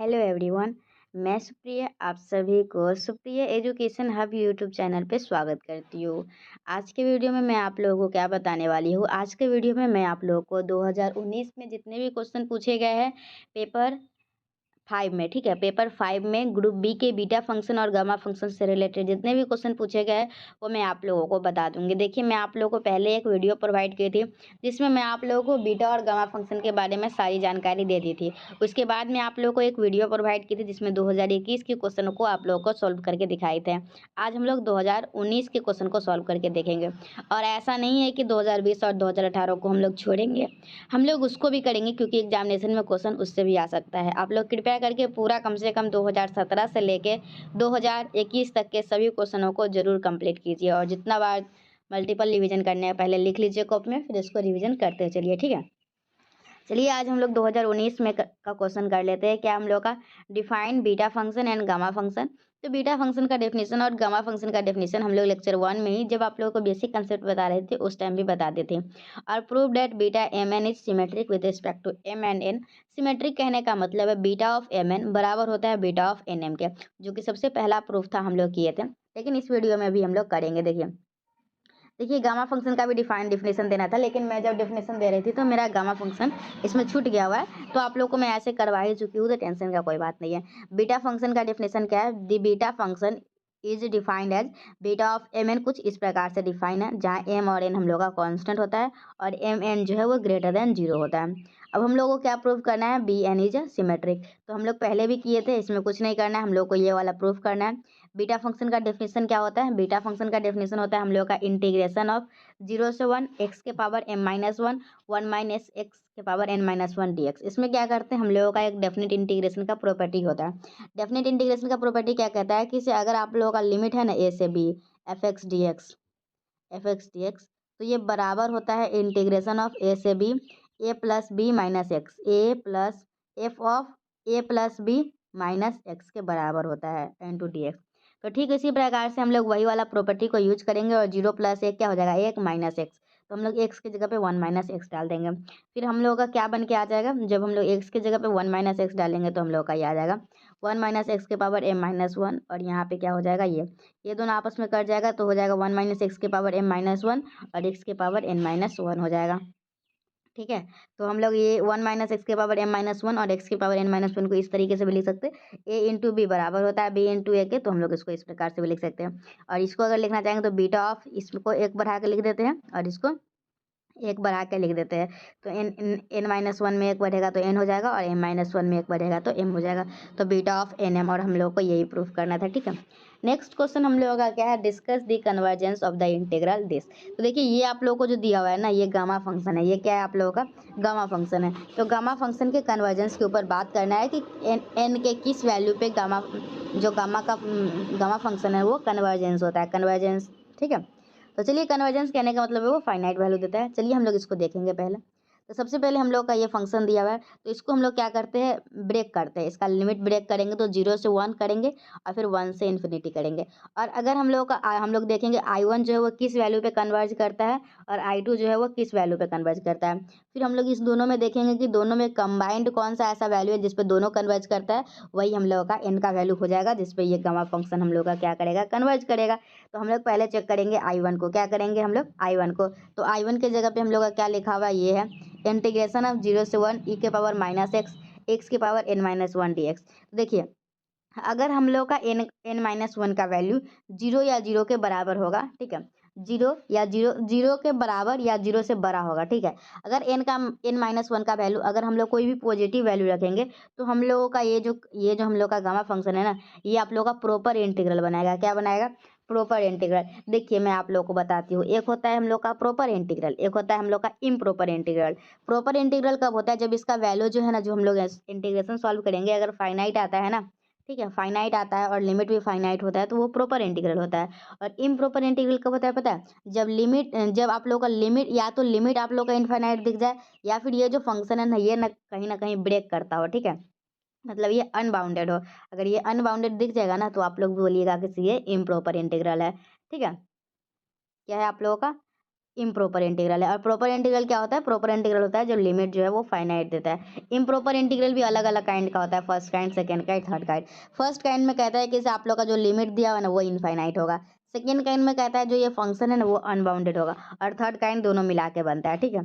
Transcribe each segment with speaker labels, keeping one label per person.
Speaker 1: Hello everyone. मैं सुप्रिया आप सभी को Supriya education hub YouTube channel पे स्वागत करती हूँ। आज के वीडियो में मैं आप लोगों को क्या बताने वाली हूँ। आज के वीडियो में मैं आप लोगों को 2019 में जितने भी क्वेश्चन पूछे गए हैं पेपर 5 में, ठीक है, पेपर 5 में ग्रुप बी के बीटा फंक्शन और गामा फंक्शन से रिलेटेड जितने भी क्वेश्चन पूछे गए वो मैं आप लोगों को बता दूंगी। देखिए, मैं आप लोगों को पहले एक वीडियो प्रोवाइड की थी जिसमें मैं आप लोगों को बीटा और गामा फंक्शन के बारे में सारी जानकारी दे दी थी। उसके बाद मैं आप लोगों को एक वीडियो प्रोवाइड की थी जिसमें 2021 के क्वेश्चन को आप लोगों को सॉल्व करके दिखाए थे। आज हम लोग 2019 के क्वेश्चन को सॉल्व करके देखेंगे। और ऐसा नहीं है कि 2020 और 2018 को हम लोग छोड़ेंगे, हम लोग उसको भी करेंगे क्योंकि एग्जामिनेशन में क्वेश्चन उससे भी आ सकता है। आप लोग कृपया करके पूरा कम से कम 2017 से लेके 2021 तक के सभी क्वेश्चनों को जरूर कंप्लीट कीजिए। और जितना बार मल्टीपल रिवीजन करने हैं पहले लिख लीजिए कॉपी में, फिर इसको रिवीजन करते चलिए, ठीक है। चलिए आज हम लोग 2019 में का क्वेश्चन कर लेते हैं। क्या हम लोग का define beta function and gamma function. तो बीटा फंक्शन का डेफिनेशन और गामा फंक्शन का डेफिनेशन हम लोग लेक्चर 1 में ही जब आप लोगों को बेसिक कंसेप्ट बता रहे थे उस टाइम भी बताते थे। और prove that beta m n is symmetric with respect to m and n. Symmetric कहने का मतलब है बीटा ऑफ एम एन बराबर होता है बीटा ऑफ एन एम के, जो कि सबसे पहला प्रूफ था हम लोग किए थे, लेकिन इस वीडियो में भी हम लोग करेंगे। देखिए गामा फंक्शन का भी डिफिनेशन देना था, लेकिन मैं जब डिफिनेशन दे रही थी तो मेरा गामा फंक्शन इसमें छूट गया हुआ है, तो आप लोग को मैं ऐसे करवा ही चुकी हूँ, तो टेंशन का कोई बात नहीं है। बीटा फंक्शन का डिफिनेशन क्या है। The beta function is defined as beta of m n. कुछ इस प्रकार से डिफाइन है जहाँ एम और एन हम लोग का कांस्टेंट होता है और एम एन जो है वो ग्रेटर देन 0 होता है। अब हम लोग को क्या प्रूव करना है, बी एन इज सिमेट्रिक। तो हम लोग पहले भी किए थे, इसमें कुछ नहीं करना है, हम लोग को ये वाला प्रूफ करना है। बीटा फंक्शन का डेफिनेशन क्या होता है। बीटा फंक्शन का डेफिनेशन होता है हम लोग का इंटीग्रेशन ऑफ 0 से 1 एक्स के power m minus 1 minus x के पावर n माइनस 1 dx। इसमें क्या करते हैं हम लोगों का एक डेफिनेट इंटीग्रेशन का प्रॉपर्टी होता है। डेफिनेट इंटीग्रेशन का प्रॉपर्टी क्या कहता है कि इसे अगर आप लोगों का लिमिट है ना a से b f x d x, तो ये बराबर होता है इंटीग्रेशन ऑफ a से b a plus b minus x, a plus f of a plus b minus x के बराबर होता है एन टू डी एक्स। तो ठीक इसी प्रकार से हम लोग वही वाला प्रॉपर्टी को यूज करेंगे और 0 प्लस 1 क्या हो जाएगा, 1 माइनस एक्स। तो हम लोग एक्स की जगह पे 1 माइनस एक्स डाल देंगे। फिर हम लोग का क्या बन के आ जाएगा, जब हम लोग एक्स की जगह पे 1 माइनस एक्स डालेंगे तो हम लोग का ये आ जाएगा 1 माइनस एक्स के पावर m माइनस 1। और यहाँ पे क्या हो जाएगा, ये दोनों आपस में कट जाएगा तो हो जाएगा 1 माइनस एक्स के पावर m माइनस 1 और एक्स के पावर n माइनस 1 हो जाएगा, ठीक है। तो हम लोग ये 1 माइनस एक्स के पावर m माइनस 1 और एक्स के पावर n माइनस 1 को इस तरीके से भी लिख सकते हैं, a इंटू बी बराबर होता है b इंटू ए के। तो हम लोग इसको इस प्रकार से भी लिख सकते हैं। और इसको अगर लिखना चाहेंगे तो बीटा ऑफ इसको एक बढ़ा के लिख देते हैं और इसको एक बढ़ा के लिख देते हैं। तो एन माइनस 1 में एक बढ़ेगा तो एन हो जाएगा और m माइनस 1 में एक बढ़ेगा तो m हो जाएगा। तो बीटा ऑफ एन एम, और हम लोग को यही प्रूफ करना था, ठीक है। नेक्स्ट क्वेश्चन हम लोगों का क्या है, discuss the convergence of the integral this. तो देखिए ये आप लोगों को जो दिया हुआ है ना, ये गामा फंक्शन है। ये क्या है आप लोगों का, गामा फंक्शन है। तो गामा फंक्शन के कन्वर्जेंस के ऊपर बात करना है कि एन के किस वैल्यू पे गामा, जो गामा फंक्शन है वो कन्वर्जेंस होता है, कन्वर्जेंस, ठीक है। तो चलिए कन्वर्जेंस कहने का मतलब है वो फाइनाइट वैल्यू देता है। चलिए हम लोग इसको देखेंगे पहले। तो सबसे पहले हम लोग का ये फंक्शन दिया हुआ है, तो इसको हम लोग क्या करते हैं, ब्रेक करते हैं। इसका लिमिट ब्रेक करेंगे तो 0 से 1 करेंगे और फिर 1 से इन्फिनिटी करेंगे। और अगर हम लोग देखेंगे I1 जो है वो किस वैल्यू पे कन्वर्ज करता है और I2 जो है वो किस वैल्यू पे कन्वर्ज करता है। फिर हम लोग इस दोनों में देखेंगे कि दोनों में कंबाइंड कौन सा ऐसा वैल्यू है जिसपे दोनों कन्वर्ज करता है, वही हम लोग का n का वैल्यू हो जाएगा जिसपे ये गामा फंक्शन हम लोग का क्या करेगा, कन्वर्ज करेगा। तो हम लोग पहले चेक करेंगे I1 को, क्या करेंगे हम लोग I1 को। तो I1 के जगह पे हम लोग का क्या लिखा हुआ है, ये है इंटीग्रेशन ऑफ 0 से 1 e के पावर माइनस एक्स एक्स के power n minus 1 D x. देखिए अगर हम लोग का n माइनस 1 का वैल्यू 0 या 0 के बराबर होगा, ठीक है, 0 के बराबर या 0 से बड़ा होगा, ठीक है। अगर n माइनस 1 का वैल्यू अगर हम लोग कोई भी पॉजिटिव वैल्यू रखेंगे तो हम लोगों का ये जो हम लोग का गामा फंक्शन है ना, ये आप लोग का प्रॉपर इंटीग्रल बनाएगा। क्या बनाएगा, प्रॉपर इंटीग्रल। देखिए मैं आप लोग को बताती हूँ, एक होता है हम लोग का प्रॉपर इंटीग्रल, एक होता है हम लोग का इम्प्रॉपर इंटीग्रल। प्रॉपर इंटीग्रल कब होता है, जब इसका वैल्यू जो है ना, जो हम लोग इंटीग्रेशन सॉल्व करेंगे अगर फाइनाइट आता है ना, ठीक है, फाइनाइट आता है और लिमिट भी फाइनाइट होता है तो वो प्रॉपर इंटीग्रल होता है। और इम्प्रॉपर इंटीग्रल कब होता है पता है, जब आप लोग का लिमिट, या तो लिमिट आप लोग का इनफाइनाइट दिख जाए या फिर ये जो फंक्शन है ना ये ना कहीं ब्रेक करता हो, ठीक है, मतलब ये अनबाउंडेड हो। अगर ये अनबाउंडेड दिख जाएगा ना तो आप लोग बोलिएगा कि ये इम्प्रॉपर इंटीग्रल है, ठीक है। क्या है आप लोगों का इम्प्रॉपर इंटीग्रल है। और प्रॉपर इंटीग्रल क्या होता है? प्रॉपर इंटीग्रल होता है जो लिमिट जो है वो फाइनाइट देता है। इम्प्रॉपर इंटीग्रल भी अलग अलग काइंड का होता है, first kind, second kind, third kind. First kind में कहता है कि आप लोग का जो लिमिट दिया हुआ है ना वो इनफाइनाइट होगा। सेकंड काइंड में कहता है जो ये फंक्शन है ना वो अनबाउंडेड होगा। और थर्ड काइंड दोनों मिला के बनता है, ठीक है।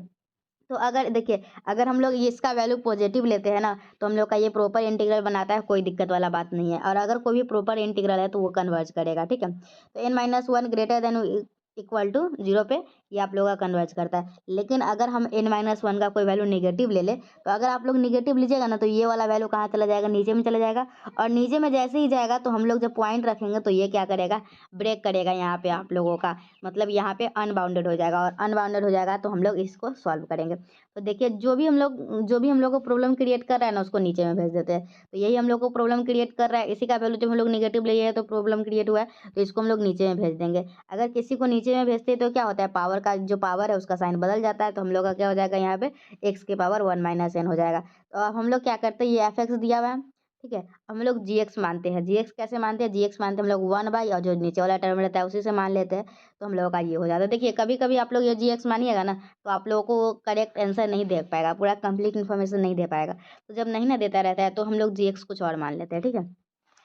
Speaker 1: तो अगर देखिए, अगर हम लोग ये इसका वैल्यू पॉजिटिव लेते हैं ना तो हम लोग का ये प्रॉपर इंटीग्रल बनाता है, कोई दिक्कत वाला बात नहीं है। और अगर कोई भी प्रॉपर इंटीग्रल है तो वो कन्वर्ज करेगा, ठीक है। तो n-1 greater than equal to 0 पे ये आप लोग का कन्वर्ज करता है। लेकिन अगर हम n-1 का कोई वैल्यू नेगेटिव ले ले, तो अगर आप लोग नेगेटिव लीजिएगा ना तो ये वाला वैल्यू कहाँ चला जाएगा? नीचे में चला जाएगा। और नीचे में जैसे ही जाएगा तो हम लोग जब पॉइंट रखेंगे तो ये क्या करेगा? ब्रेक करेगा यहाँ पे आप लोगों का, मतलब यहाँ पे अनबाउंडेड हो जाएगा। और अनबाउंडेड हो जाएगा तो हम लोग इसको सॉल्व करेंगे। तो देखिए, जो भी हम लोग को प्रॉब्लम क्रिएट कर रहा है ना उसको नीचे में भेज देते हैं। तो यही हम लोग को प्रॉब्लम क्रिएट कर रहा है, इसी का वैल्यू जब हम लोग नेगेटिव लिए है तो प्रॉब्लम क्रिएट हुआ है, तो इसको हम लोग नीचे में भेज देंगे। अगर किसी को नीचे में भेजते हैं तो क्या होता है? पावर का जो पावर है उसका साइन बदल जाता है। तो हम लोग का क्या हो जाएगा? यहाँ पे x की पावर 1 - n हो जाएगा। तो अब हम लोग क्या करते हैं? ये f(x) दिया हुआ है, ठीक है। हम लोग gx मानते हैं। gx कैसे मानते हैं? gx मानते हैं हम लोग 1/, और जो नीचे वाला टर्म रहता है उसी से मान लेते हैं। तो हम लोगों का ये हो जाता है। देखिए, कभी कभी आप लोग ये gx मानिएगा ना तो आप लोगों को करेक्ट आंसर नहीं दे पाएगा, पूरा कंप्लीट इन्फॉर्मेशन नहीं दे पाएगा। तो जब नहीं ना देता रहता है तो हम लोग gx कुछ और मान लेते हैं, ठीक है।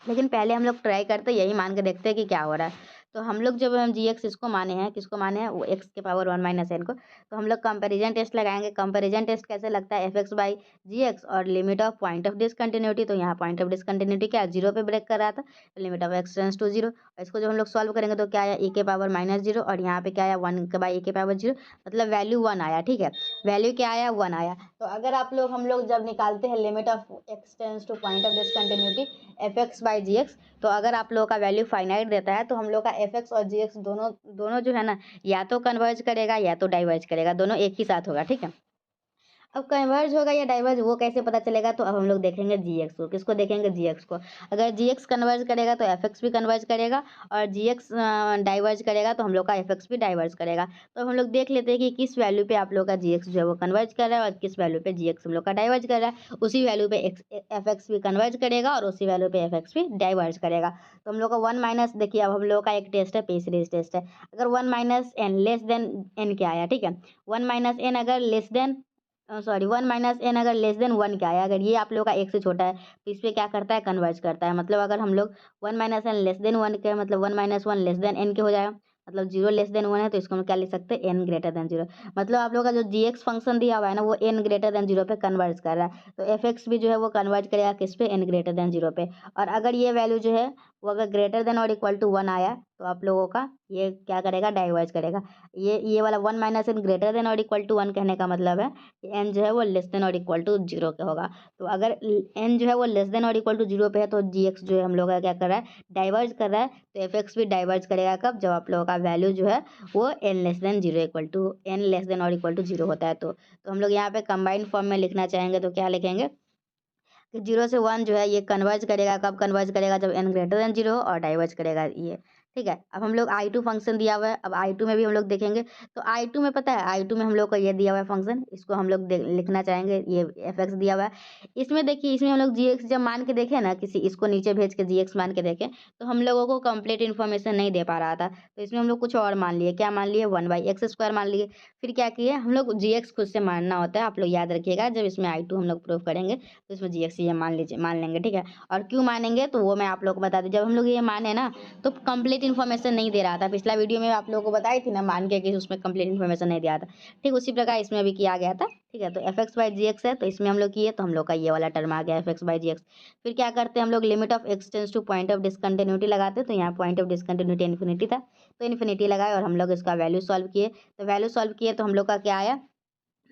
Speaker 1: लेकिन पहले हम लोग ट्राई करते यही मान के देखते हैं कि क्या हो रहा है। तो हम लोग जब हम gx इसको माने हैं, किसको माने हैं? वो x की पावर 1 - n को। तो हम लोग कंपैरिजन टेस्ट लगाएंगे। कंपैरिजन टेस्ट कैसे लगता है? f(x/gx) और limit of point of discontinuity. तो यहाँ पॉइंट ऑफ डिसकंटिन्यूटी क्या है? 0 पे ब्रेक कर रहा था, तो limit of x tends to 0। इसको जब हम लोग सॉल्व करेंगे तो क्या आया? e की पावर -0। और यहाँ पे क्या आया? 1/e की पावर 0, मतलब वैल्यू 1 आया, ठीक है। वैल्यू क्या आया? 1 आया। तो अगर हम लोग जब निकालते हैं limit of x tends two point of discontinuity f(x/gx), तो अगर आप लोगों का वैल्यू फाइनाइट देता है तो हम लोग का f(x) और gx दोनों दोनों जो है ना, या तो कन्वर्ज करेगा या तो डाइवर्ज करेगा, दोनों एक ही साथ होगा, ठीक है। अब कन्वर्ज होगा या डाइवर्ज वो कैसे पता चलेगा? तो अब हम लोग देखेंगे gx को। किसको देखेंगे? gx को। अगर gx कन्वर्ज करेगा तो fx भी कन्वर्ज करेगा, और gx डाइवर्ज करेगा तो हम लोग का fx भी डाइवर्ज करेगा। तो हम लोग देख लेते हैं कि किस वैल्यू पे आप लोग का gx जो है वो कन्वर्ज कर रहा है और किस वैल्यू पे gx हम लोग का डाइवर्ज कर रहा है। उसी वैल्यू पे fx भी कन्वर्ज करेगा और उसी वैल्यू पे fx भी डाइवर्ज करेगा। तो हम लोग का 1 माइनस, देखिए अब हम लोग का एक टेस्ट है, पी सीरीज टेस्ट है। अगर 1 - n लेस देन n क्या आया? ठीक है, 1 - n अगर लेस देन 1 - n अगर लेस देन 1 क्या है? अगर ये आप लोग का एक से छोटा है तो इस पे क्या करता है? कन्वर्ज करता है। मतलब अगर हम लोग 1 - n लेस देन 1 के, मतलब 1 - 1 लेस देन n के हो जाएगा। मतलब 0 लेस देन 1 है तो इसको हम क्या लिख सकते हैं? n greater than 0। मतलब आप लोग का जो gx फंक्शन दिया हुआ है ना वो n ग्रेटर देन 0 पे कन्वर्ज कर रहा है। तो fx भी जो है वो कन्वर्ज करेगा किस पे? n ग्रेटर देन 0 पे। और अगर ये वैल्यू जो है वो अगर ग्रेटर देन और इक्वल टू 1 आया तो आप लोगों का ये क्या करेगा? डाइवर्ज करेगा। ये वाला 1 - n ग्रेटर देन और इक्वल टू 1 कहने का मतलब है n जो है वो लेस देन और इक्वल टू 0 का होगा। तो अगर n जो है वो लेस देन और इक्वल टू 0 पे है तो gx जो है हम लोग का क्या कर रहा है? डाइवर्ज कर रहा है। तो fx भी डाइवर्ज करेगा कब? जब आप लोगों का वैल्यू जो है वो n less than 0 equal to n less than और इक्वल टू 0 होता है। तो हम लोग यहाँ पे कंबाइंड फॉर्म में लिखना चाहेंगे तो क्या लिखेंगे कि 0 से 1 जो है ये कन्वर्ज करेगा। कब कन्वर्ज करेगा? जब n ग्रेटर देन 0 हो, और डाइवर्ज करेगा ये, ठीक है। अब हम लोग i2 फंक्शन दिया हुआ है, अब i2 में भी हम लोग देखेंगे। तो i2 में पता है, i2 में हम लोग को ये दिया हुआ है फंक्शन, इसको हम लोग लिखना चाहेंगे, ये fx दिया हुआ है। इसमें देखिए, इसमें हम लोग gx जब मान के देखें ना, किसी इसको नीचे भेज के gx मान के देखें तो हम लोगों को कंप्लीट इन्फॉर्मेशन नहीं दे पा रहा था। तो इसमें हम लोग कुछ और मान लिए। क्या मान लिए? 1/x² मान लिए। फिर क्या किए हम लोग? gx खुद से मानना होता है, आप लोग याद रखिएगा। जब इसमें i2 हम लोग प्रूव करेंगे तो इसमें gx ये मान लेंगे, ठीक है। और क्यों मानेंगे तो वो मैं आप लोग को बता दूं। जब हम लोग ये माने ना तो कंप्लीट इन्फॉर्मेशन नहीं दे रहा था। पिछला वीडियो में आप लोगों को बताई थी ना मान के कि उसमें कंप्लीट इन्फॉर्मेशन नहीं दिया था, ठीक उसी प्रकार इसमें भी किया गया था, ठीक है। तो fx/gx है तो इसमें हम लोग किए तो हम लोग का ये वाला टर्म आ गया fx/gx। फिर क्या करते हैं हम लोग? Limit of x tends two point of discontinuity लगाते। तो यहाँ पॉइंट ऑफ डिसकंटिन्यूटी इन्फिनिटी था, तो इन्फिनिटी लगाए और हम लोग इसका वैल्यू सॉल्व किए। तो वैल्यू सॉल्व किए तो हम लोग का क्या आया?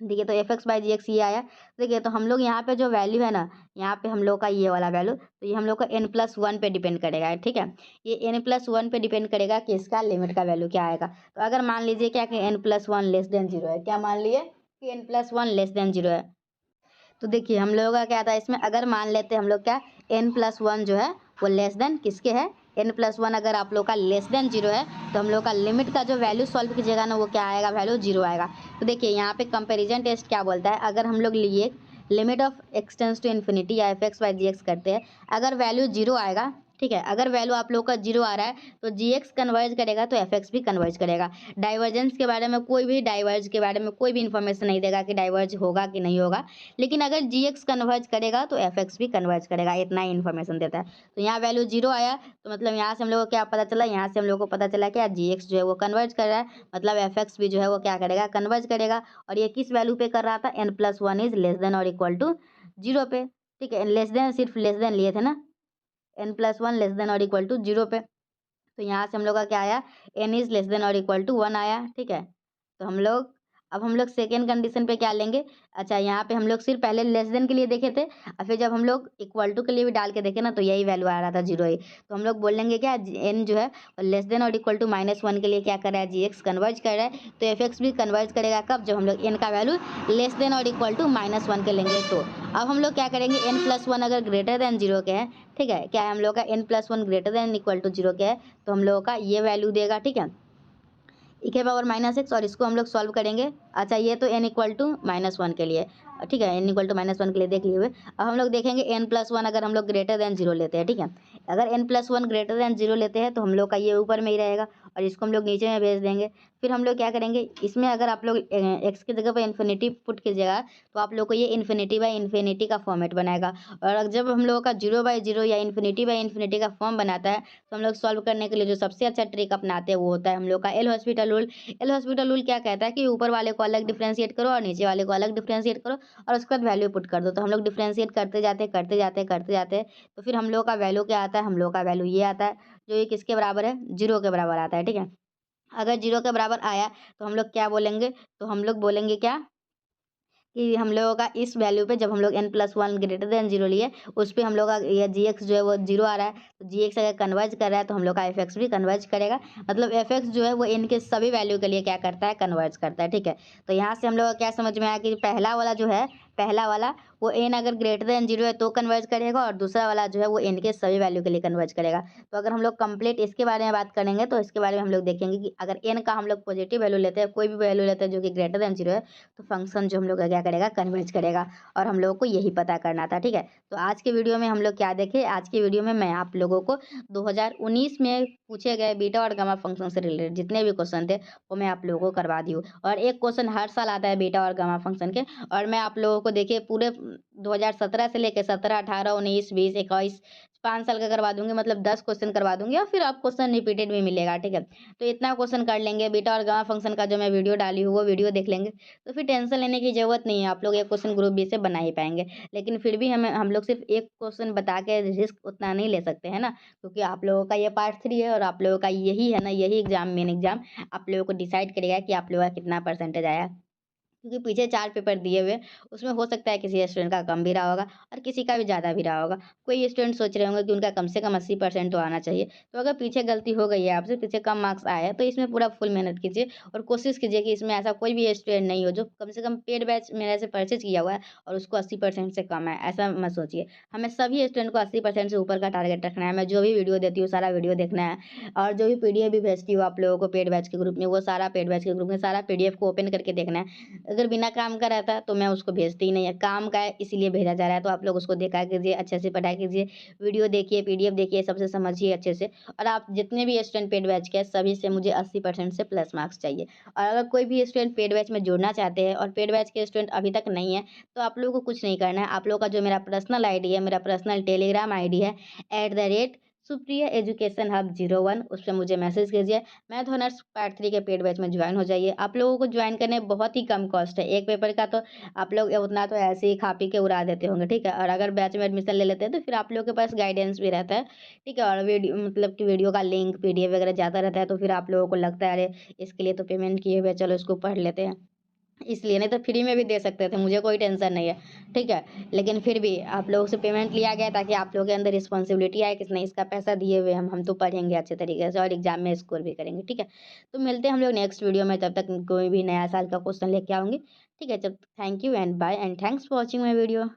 Speaker 1: देखिए, तो fx/gx ये आया। देखिए, तो हम लोग यहाँ पे जो वैल्यू है ना, यहाँ पे हम लोग का ये वाला वैल्यू, तो ये हम लोग का n+1 पे डिपेंड करेगा, ठीक है। ये n+1 पे डिपेंड करेगा कि इसका लिमिट का वैल्यू क्या आएगा। तो अगर मान लीजिए क्या कि n+1 लेस देन 0 है, क्या मान लिए कि n+1 लेस देन 0 है। तो देखिए, हम लोगों का क्या था इसमें? अगर मान लेते हम लोग क्या n+1 जो है वो लेस देन किसके है? n+1 अगर आप लोग का लेस देन 0 है तो हम लोग का लिमिट का जो वैल्यू सॉल्व कीजिएगा ना वो क्या आएगा? वैल्यू 0 आएगा। तो देखिए, यहाँ पे कंपैरिजन टेस्ट क्या बोलता है? अगर हम लोग लिए limit of x tends to infinity या fx/gx करते हैं, अगर वैल्यू 0 आएगा ठीक है। अगर वैल्यू आप लोग का 0 आ रहा है तो gx कन्वर्ज करेगा तो fx भी कन्वर्ज करेगा। डाइवर्जेंस के बारे में कोई भी डाइवर्ज के बारे में कोई भी इन्फॉर्मेशन नहीं देगा कि डाइवर्ज होगा कि नहीं होगा, लेकिन अगर gx कन्वर्ज करेगा तो fx भी कन्वर्ज करेगा, इतना ही इन्फॉर्मेशन देता है। तो यहाँ वैल्यू 0 आया तो मतलब यहाँ से हम लोग को क्या पता चला, यहाँ से हम लोग को पता चला क्या gx जो है वो कन्वर्ज कर रहा है, मतलब fx भी जो है वो क्या करेगा, कन्वर्ज करेगा। और ये किस वैल्यू पे कर रहा था, n+1 इज लेस देन और इक्वल टू 0 पे। ठीक है, लेस देन सिर्फ लेस देन लिए थे ना, n+1 लेस देन और इक्वल टू 0 पे। तो यहाँ से हम लोग का क्या आया, n इज लेस देन और इक्वल टू 1 आया। ठीक है, तो अब हम लोग सेकेंड कंडीशन पे क्या लेंगे। अच्छा, यहाँ पे हम लोग सिर्फ पहले लेस देन के लिए देखे थे, और फिर जब हम लोग इक्वल टू के लिए भी डाल के देखे ना तो यही वैल्यू आ रहा था 0 ही। तो हम लोग बोलेंगे क्या, n जो है लेस देन और इक्वल टू -1 के लिए क्या कर रहा है, gx कन्वर्ज कर रहा है, तो fx भी कन्वर्ज करेगा कब, जब हम लोग n का वैल्यू लेस देन और इक्वल टू -1 के लेंगे। तो अब हम लोग क्या करेंगे, n+1 अगर ग्रेटर देन 0 के है, ठीक है, क्या है हम लोग का n+1 greater than equal to 0 के है, तो हम लोगों का ये वैल्यू देगा। ठीक है, e⁻⁻x, और इसको हम लोग सॉल्व करेंगे। अच्छा, ये तो n इक्वल टू -1 के लिए, ठीक है, n इक्वल टू -1 के लिए देख लिए हुए। अब हम लोग देखेंगे n+1 अगर हम लोग ग्रेटर देन 0 लेते हैं। ठीक है, अगर n+1 ग्रेटर देन 0 लेते हैं तो हम लोग का ये ऊपर में ही रहेगा और इसको हम लोग नीचे में भेज देंगे। फिर हम लोग क्या करेंगे, इसमें अगर आप लोग x की जगह पर इन्फिनिटी पुट कीजिएगा तो आप लोग को ये इन्फिनिटी बाई इन्फिनिटी का फॉर्मेट बनाएगा। और जब हम लोगों का 0/0 या इन्फिनिटी बाई इन्फिनिटी का फॉर्म बनाता है तो हम लोग सॉल्व करने के लिए जो सबसे अच्छा ट्रिक अपनाते हैं वो होता है हम लोग का L hospital rule. L hospital rule क्या कहता है कि ऊपर वाले को अलग डिफ्रेंशिएट करो और नीचे वाले को अलग डिफ्रेंशिएट करो और उसके बाद वैल्यू पुट कर दो। तो हम लोग डिफ्रेंशिएट करते जाते तो फिर हम लोग का वैल्यू क्या आता है, हम लोग का वैल्यू ये आता है, जो ये किसके बराबर है, 0 के बराबर आता है। ठीक है, अगर 0 के बराबर आया तो हम लोग क्या बोलेंगे, तो हम लोग बोलेंगे क्या कि हम लोगों का इस वैल्यू पे जब हम लोग n+1 ग्रेटर देन 0 लिए उस पे हम लोग का ये gx जो है वो 0 आ रहा है, तो gx अगर कन्वर्ज कर रहा है तो हम लोग का fx भी कन्वर्ज करेगा। मतलब fx जो है वो n के सभी वैल्यू के लिए क्या करता है, कन्वर्ज करता है। ठीक है, तो यहाँ से हम लोग का क्या समझ में आया कि पहला वाला जो है, पहला वाला वो n अगर ग्रेटर देन 0 है तो कन्वर्ज करेगा, और दूसरा वाला जो है वो n के सभी वैल्यू के लिए कन्वर्ज करेगा। तो अगर हम लोग कंप्लीट इसके बारे में बात करेंगे तो इसके बारे में हम लोग देखेंगे कि अगर n का हम लोग पॉजिटिव वैल्यू लेते हैं, कोई भी वैल्यू लेते हैं जो कि ग्रेटर देन 0 है, तो फंक्शन जो हम लोग का क्या करेगा, कन्वर्ज करेगा। और हम लोगों को यही पता करना था। ठीक है, तो आज के वीडियो में हम लोग क्या देखे, आज के वीडियो में मैं आप लोगों को 2019 में पूछे गए बीटा और गामा फंक्शन से रिलेटेड जितने भी क्वेश्चन थे वो मैं आप लोगों को करवा दी हूँ। और एक क्वेश्चन हर साल आता है बीटा और गामा फंक्शन के, और मैं आप लोगों को देखिए पूरे 2017 से लेकर 17, 18, 19, 20, 21 5 साल का करवा दूंगी, मतलब 10 क्वेश्चन करवा दूंगी और फिर आप क्वेश्चन रिपीटेड भी मिलेगा। ठीक है, तो इतना क्वेश्चन कर लेंगे। बीटा और गामा फंक्शन का जो मैं वीडियो डाली हूँ वो वीडियो देख लेंगे तो फिर टेंशन लेने की जरूरत नहीं है, आप लोग एक क्वेश्चन ग्रुप बी से बना ही पाएंगे। लेकिन फिर भी हम लोग सिर्फ एक क्वेश्चन बता के रिस्क उतना नहीं ले सकते हैं ना, क्योंकि आप लोगों का ये पार्ट 3 है और आप लोगों का यही है ना, यही एग्जाम मेन एग्जाम आप लोगों को डिसाइड करेगा कि आप लोगों का कितना परसेंटेज आया। क्योंकि पीछे 4 पेपर दिए हुए उसमें हो सकता है किसी स्टूडेंट का कम भी रहा होगा और किसी का भी ज़्यादा भी रहा होगा। कोई स्टूडेंट सोच रहे होंगे कि उनका कम से कम 80% तो आना चाहिए। तो अगर पीछे गलती हो गई है आपसे, पीछे कम मार्क्स आए हैं, तो इसमें पूरा फुल मेहनत कीजिए और कोशिश कीजिए कि इसमें ऐसा कोई भी स्टूडेंट नहीं हो जो कम से कम पेड बैच मेरे से परचेज किया हुआ है और उसको 80% से कम है, ऐसा मत सोचिए। हमें सभी स्टूडेंट को 80% से ऊपर का टारगेट रखना है। मैं जो भी वीडियो देती हूँ सारा वीडियो देखना है, और जो भी PDF भी भेजती हूँ आप लोगों को पेड बैच के ग्रुप में, वो सारा पेड बैच के ग्रुप में सारा PDF को ओपन करके देखना है। अगर बिना काम का रहता तो मैं उसको भेजती ही नहीं है, काम का है इसीलिए भेजा जा रहा है। तो आप लोग उसको देखा कीजिए, अच्छे से पढ़ाई कीजिए, वीडियो देखिए, PDF देखिए, सबसे समझिए अच्छे से। और आप जितने भी स्टूडेंट पेड बैच के सभी से मुझे 80% से प्लस मार्क्स चाहिए। और अगर कोई भी स्टूडेंट पेड बैच में जुड़ना चाहते हैं और पेड बैच के स्टूडेंट अभी तक नहीं है, तो आप लोगों को कुछ नहीं करना है। आप लोगों का जो मेरा पर्सनल ID है, मेरा पर्सनल टेलीग्राम ID है @सुप्रिया एजुकेशन हब 01, उस पर मुझे मैसेज कीजिए। मैथ ऑनर्स पार्ट 3 के पेड बैच में ज्वाइन हो जाइए। आप लोगों को ज्वाइन करने बहुत ही कम कॉस्ट है, एक पेपर का तो आप लोग उतना तो ऐसे ही खा पी के उड़ा देते होंगे। ठीक है, और अगर बैच में एडमिशन ले लेते हैं तो फिर आप लोगों के पास गाइडेंस भी रहता है। ठीक है, और वीडियो मतलब कि वीडियो का लिंक PDF वगैरह जाता रहता है, तो फिर आप लोगों को लगता है अरे इसके लिए तो पेमेंट किए हुए, चलो इसको पढ़ लेते हैं। इसलिए नहीं तो फ्री में भी दे सकते थे, मुझे कोई टेंशन नहीं है। ठीक है, लेकिन फिर भी आप लोगों से पेमेंट लिया गया ताकि आप लोगों के अंदर रिस्पॉन्सिबिलिटी आए कि नहीं, इसका पैसा दिए हुए हम तो पढ़ेंगे अच्छे तरीके से और एग्जाम में स्कोर भी करेंगे। ठीक है, तो मिलते हैं हम लोग नेक्स्ट वीडियो में, तब तक कोई भी नया साल का क्वेश्चन लेके आऊँगी। ठीक है, जब thank you and bye and thanks for watching my video.